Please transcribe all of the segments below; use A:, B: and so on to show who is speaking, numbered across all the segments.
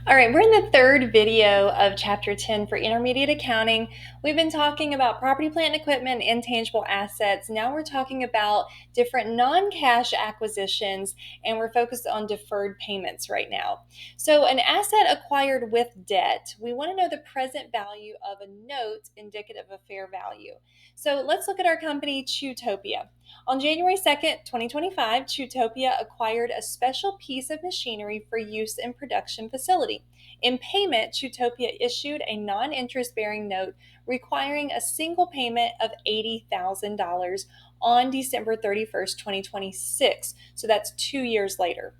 A: All right, we're in the third video of Chapter 10 for Intermediate Accounting. We've been talking about property, plant, and equipment, and intangible assets. Now we're talking about different non-cash acquisitions, and we're focused on deferred payments right now. So an asset acquired with debt, we want to know the present value of a note indicative of fair value. So let's look at our company, Chewtopia. On January 2nd, 2025, Chewtopia acquired a special piece of machinery for use in production facility. In payment, Chewtopia issued a non-interest bearing note requiring a single payment of $80,000 on December 31st, 2026. So that's 2 years later.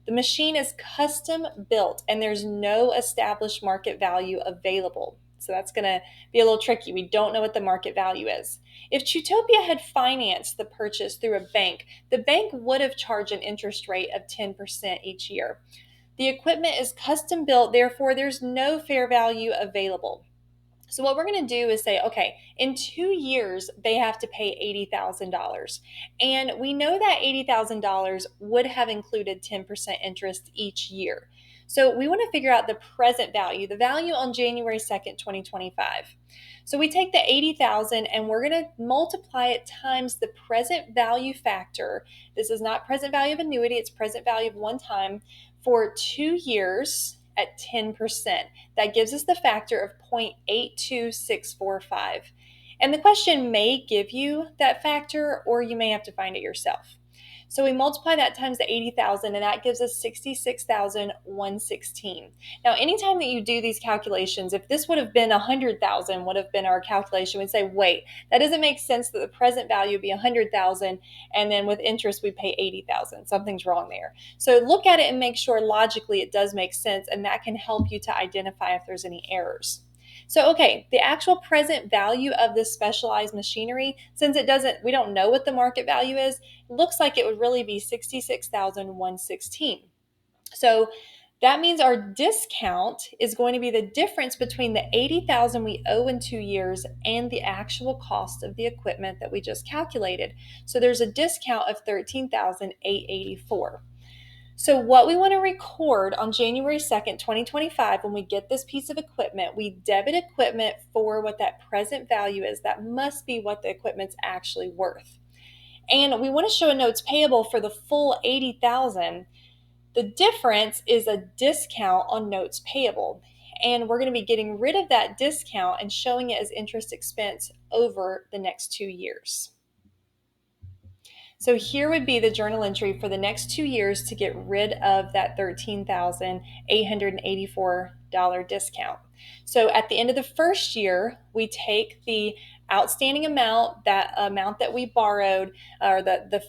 A: The machine is custom built and there's no established market value available. So that's going to be a little tricky. We don't know what the market value is. If Chewtopia had financed the purchase through a bank, the bank would have charged an interest rate of 10% each year. The equipment is custom built, therefore, there's no fair value available. So what we're going to do is say, okay, in 2 years, they have to pay $80,000. And we know that $80,000 would have included 10% interest each year. So we want to figure out the present value, the value on January 2nd, 2025. So we take the 80,000 and we're going to multiply it times the present value factor. This is not present value of annuity, it's present value of one time for 2 years at 10%. That gives us the factor of 0.82645. And the question may give you that factor, or you may have to find it yourself. So we multiply that times the 80,000, and that gives us 66,116. Now, anytime that you do these calculations, if this would have been 100,000, would have been our calculation, we'd say, wait, that doesn't make sense that the present value would be 100,000, and then with interest we pay 80,000. Something's wrong there. So look at it and make sure logically it does make sense, and that can help you to identify if there's any errors. So, okay, the actual present value of this specialized machinery, since we don't know what the market value is, looks like it would really be 66,116. So that means our discount is going to be the difference between the 80,000 we owe in 2 years and the actual cost of the equipment that we just calculated. So there's a discount of 13,884. So what we want to record on January 2nd, 2025, when we get this piece of equipment, we debit equipment for what that present value is. That must be what the equipment's actually worth. And we want to show a notes payable for the full 80,000. The difference is a discount on notes payable. And we're going to be getting rid of that discount and showing it as interest expense over the next 2 years. So here would be the journal entry for the next 2 years to get rid of that $13,884 discount. So at the end of the first year, we take the outstanding amount, that amount that we borrowed, or the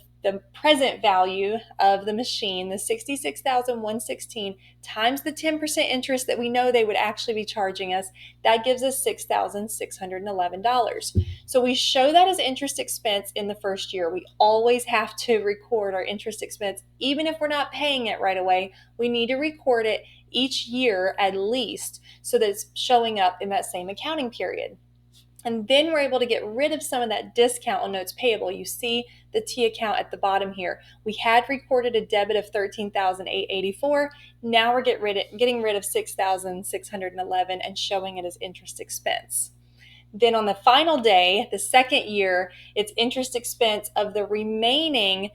A: present value of the machine, the 66,116 times the 10% interest that we know they would actually be charging us, that gives us $6,611. So we show that as interest expense in the first year. We always have to record our interest expense, even if we're not paying it right away. We need to record it each year at least so that it's showing up in that same accounting period. And then we're able to get rid of some of that discount on notes payable. You see the T account at the bottom here. We had recorded a debit of $13,884. Now we're getting rid of $6,611 and showing it as interest expense. Then on the final day, the second year, it's interest expense of the remaining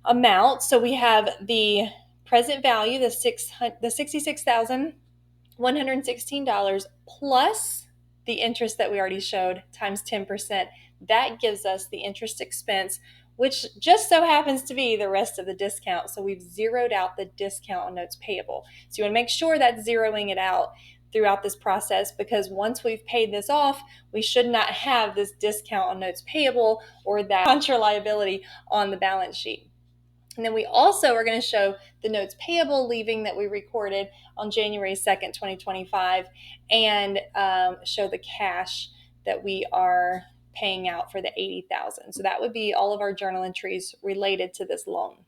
A: amount. So we have the present value, the $66,116 plus the interest that we already showed times 10%. That gives us the interest expense, which just so happens to be the rest of the discount. So we've zeroed out the discount on notes payable. So you want to make sure that's zeroing it out throughout this process, because once we've paid this off, we should not have this discount on notes payable or that contra liability on the balance sheet. And then we also are going to show the notes payable leaving that we recorded on January 2nd, 2025, and show the cash that we are paying out for the 80,000. So that would be all of our journal entries related to this loan.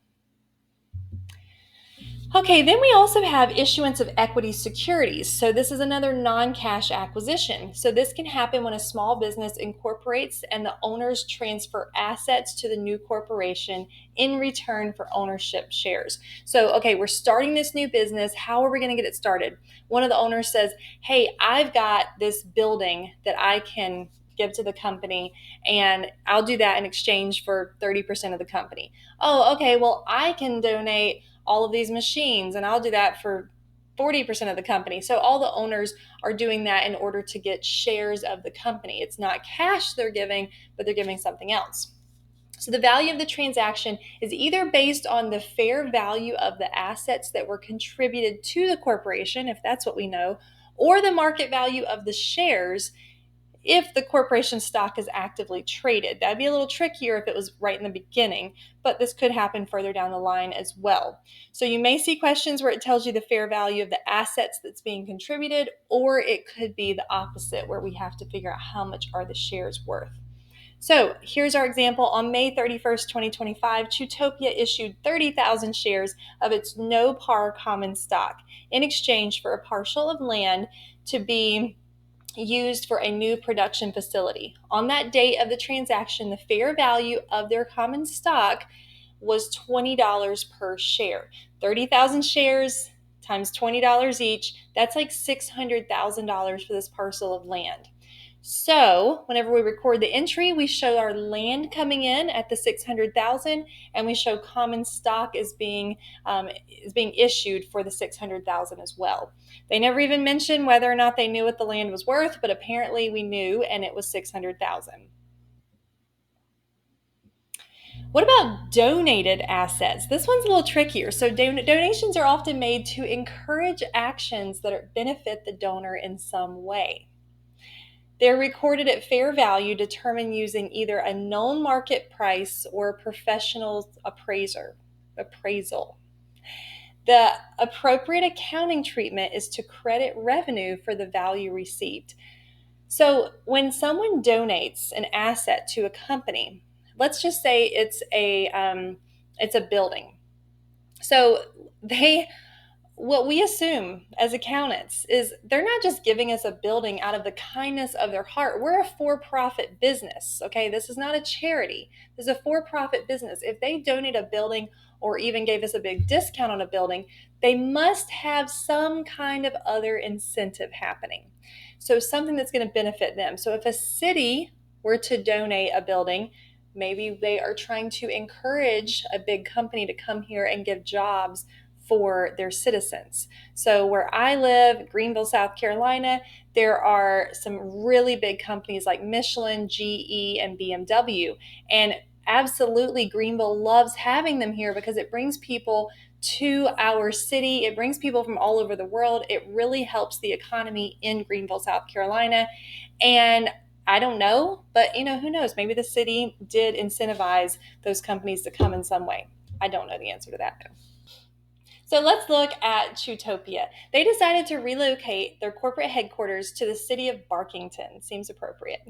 A: Okay, then we also have issuance of equity securities. So this is another non-cash acquisition. So this can happen when a small business incorporates and the owners transfer assets to the new corporation in return for ownership shares. So, okay, we're starting this new business. How are we going to get it started? One of the owners says, "Hey, I've got this building that I can give to the company, and I'll do that in exchange for 30% of the company." "Oh, okay, well, I can donate all of these machines and I'll do that for 40% of the company." So all the owners are doing that in order to get shares of the company. It's not cash they're giving, but they're giving something else. So the value of the transaction is either based on the fair value of the assets that were contributed to the corporation, if that's what we know, or the market value of the shares if the corporation stock is actively traded. That'd be a little trickier if it was right in the beginning, but this could happen further down the line as well. So you may see questions where it tells you the fair value of the assets that's being contributed, or it could be the opposite where we have to figure out how much are the shares worth. So here's our example. On May 31st, 2025, Chutopia issued 30,000 shares of its no par common stock in exchange for a parcel of land to be used for a new production facility. On that date of the transaction, the fair value of their common stock was $20 per share. 30,000 shares times $20 each, that's like $600,000 for this parcel of land. So, whenever we record the entry, we show our land coming in at the 600,000, and we show common stock is being issued for the 600,000 as well. They never even mentioned whether or not they knew what the land was worth, but apparently we knew, and it was 600,000. What about donated assets? This one's a little trickier. So, donations are often made to encourage actions that benefit the donor in some way. They're recorded at fair value, determined using either a known market price or a professional appraisal. The appropriate accounting treatment is to credit revenue for the value received. So when someone donates an asset to a company, let's just say it's a building. So they what we assume as accountants is they're not just giving us a building out of the kindness of their heart. We're a for-profit business, okay? This is not a charity. This is a for-profit business. If they donate a building or even gave us a big discount on a building, they must have some kind of other incentive happening. So something that's going to benefit them. So if a city were to donate a building, maybe they are trying to encourage a big company to come here and give jobs for their citizens. So where I live, Greenville, South Carolina, there are some really big companies like Michelin, GE, and BMW. And absolutely, Greenville loves having them here because it brings people to our city. It brings people from all over the world. It really helps the economy in Greenville, South Carolina. And I don't know, but who knows? Maybe the city did incentivize those companies to come in some way. I don't know the answer to that though. So let's look at Chutopia. They decided to relocate their corporate headquarters to the city of Barkington. Seems appropriate.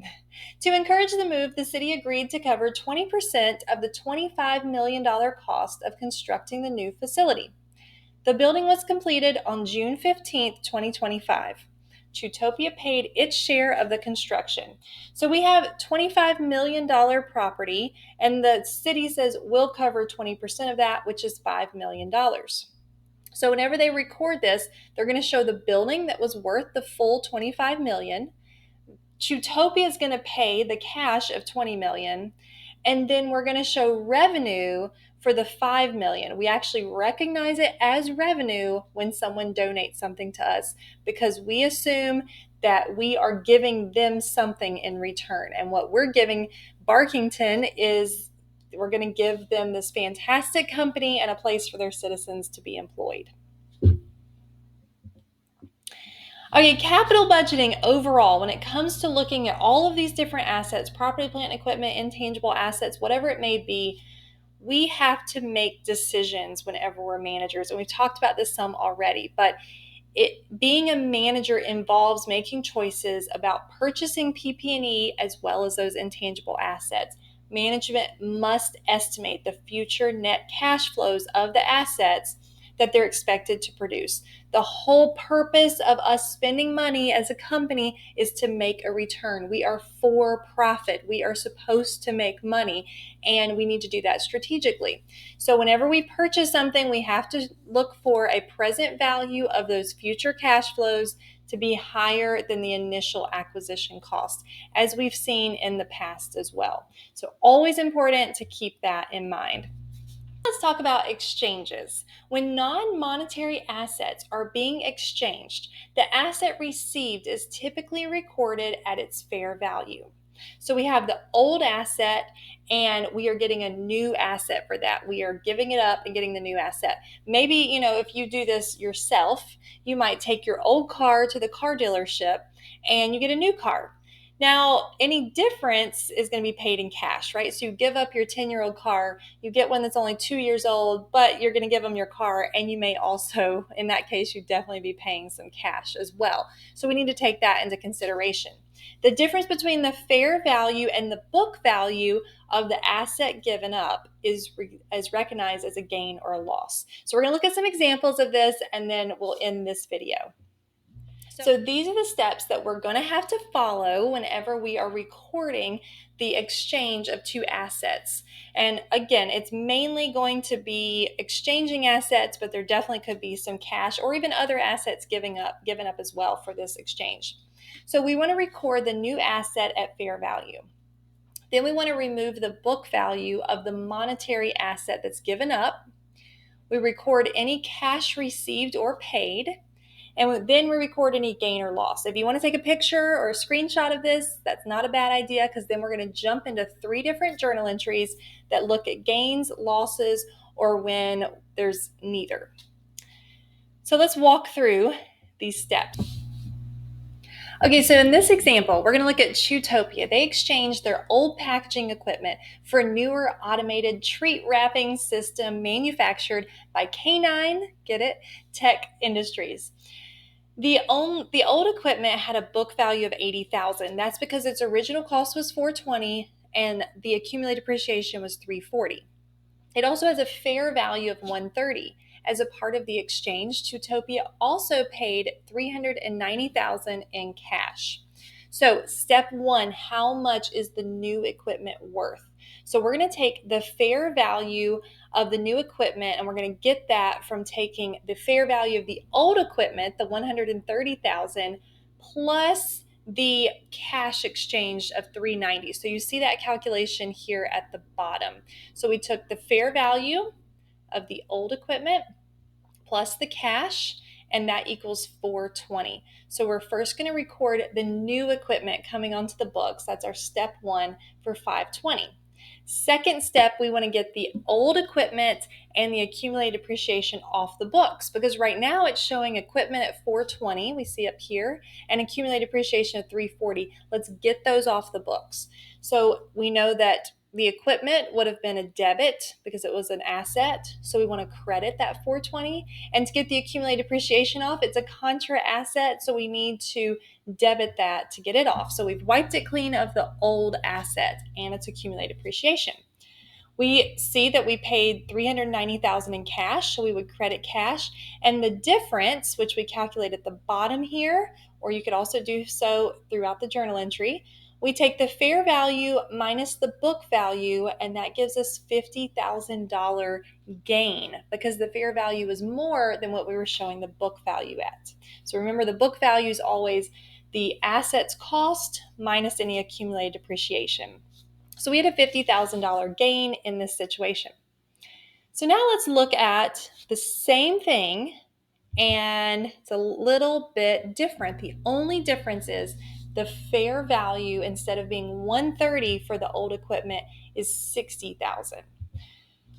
A: To encourage the move, the city agreed to cover 20% of the $25 million cost of constructing the new facility. The building was completed on June 15th, 2025. Chutopia paid its share of the construction. So we have $25 million property, and the city says we'll cover 20% of that, which is $5 million. So whenever they record this, they're going to show the building that was worth the full 25 million. Chutopia is going to pay the cash of 20 million, and then we're going to show revenue for the 5 million. We actually recognize it as revenue when someone donates something to us because we assume that we are giving them something in return. And what we're giving Barkington is we're going to give them this fantastic company and a place for their citizens to be employed. Okay, capital budgeting overall, when it comes to looking at all of these different assets, property, plant, equipment, intangible assets, whatever it may be, we have to make decisions whenever we're managers. And we've talked about this some already, but being a manager involves making choices about purchasing PP&E as well as those intangible assets. Management must estimate the future net cash flows of the assets that they're expected to produce. The whole purpose of us spending money as a company is to make a return. We are for profit. We are supposed to make money, and we need to do that strategically. So whenever we purchase something, we have to look for a present value of those future cash flows to be higher than the initial acquisition cost, as we've seen in the past as well. So always important to keep that in mind. Let's talk about exchanges. When non-monetary assets are being exchanged, the asset received is typically recorded at its fair value. So we have the old asset and we are getting a new asset for that. We are giving it up and getting the new asset. Maybe, if you do this yourself, you might take your old car to the car dealership and you get a new car. Now, any difference is going to be paid in cash, right? So you give up your 10-year-old car, you get one that's only 2 years old, but you're going to give them your car, and you may also, in that case, you'd definitely be paying some cash as well. So we need to take that into consideration. The difference between the fair value and the book value of the asset given up is recognized as a gain or a loss. So we're going to look at some examples of this, and then we'll end this video. So these are the steps that we're going to have to follow whenever we are recording the exchange of two assets. And again, it's mainly going to be exchanging assets, but there definitely could be some cash or even other assets given up as well for this exchange. So we want to record the new asset at fair value. Then we want to remove the book value of the monetary asset that's given up. We record any cash received or paid. And then we record any gain or loss. If you want to take a picture or a screenshot of this, that's not a bad idea, because then we're going to jump into 3 different journal entries that look at gains, losses, or when there's neither. So let's walk through these steps. Okay, so in this example, we're going to look at Chewtopia. They exchanged their old packaging equipment for a newer automated treat wrapping system manufactured by K9, get it, Tech Industries. The old equipment had a book value of $80,000. That's because its original cost was $420 and the accumulated depreciation was $340. It also has a fair value of $130. As a part of the exchange, Chewtopia also paid $390,000 in cash. So step 1, how much is the new equipment worth? So we're going to take the fair value of the new equipment, and we're going to get that from taking the fair value of the old equipment, the $130,000, plus the cash exchange of $390. So you see that calculation here at the bottom. So we took the fair value of the old equipment plus the cash, and that equals $420. So we're first going to record the new equipment coming onto the books. That's our step 1 for $520. Second step, we want to get the old equipment and the accumulated depreciation off the books, because right now it's showing equipment at $420, we see up here, and accumulated depreciation of $340. Let's get those off the books. So we know that the equipment would have been a debit because it was an asset, so we want to credit that $420. And to get the accumulated depreciation off, it's a contra asset, so we need to debit that to get it off. So we've wiped it clean of the old asset and its accumulated depreciation. We see that we paid $390,000 in cash, so we would credit cash. And the difference, which we calculate at the bottom here, or you could also do so throughout the journal entry, we take the fair value minus the book value, and that gives us $50,000 gain because the fair value is more than what we were showing the book value at. So remember, the book value is always the asset's cost minus any accumulated depreciation. So we had a $50,000 gain in this situation. So now let's look at the same thing, and it's a little bit different. The only difference is the fair value, instead of being $130 for the old equipment, is $60,000.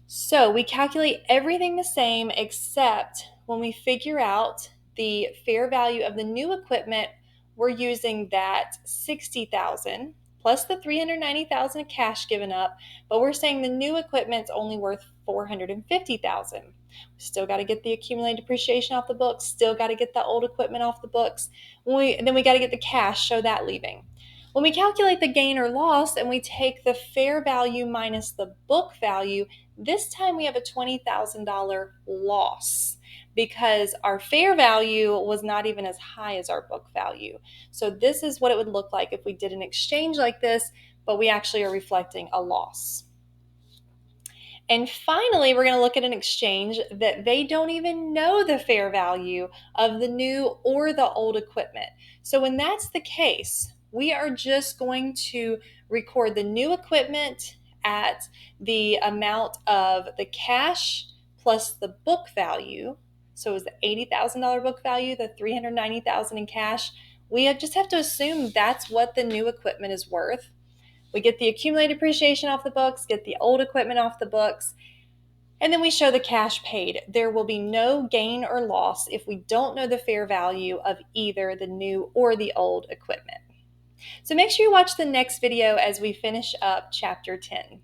A: So we calculate everything the same, except when we figure out the fair value of the new equipment, we're using that $60,000 plus the $390,000 cash given up, but we're saying the new equipment's only worth $450,000. We still got to get the accumulated depreciation off the books, still got to get the old equipment off the books. Then we got to get the cash, show that leaving. When we calculate the gain or loss and we take the fair value minus the book value, this time we have a $20,000 loss. because our fair value was not even as high as our book value. So this is what it would look like if we did an exchange like this, but we actually are reflecting a loss. And finally, we're going to look at an exchange that they don't even know the fair value of the new or the old equipment. So when that's the case, we are just going to record the new equipment at the amount of the cash plus the book value. So it was the $80,000 book value, the $390,000 in cash. We just have to assume that's what the new equipment is worth. We get the accumulated depreciation off the books, get the old equipment off the books, and then we show the cash paid. There will be no gain or loss if we don't know the fair value of either the new or the old equipment. So make sure you watch the next video as we finish up Chapter 10.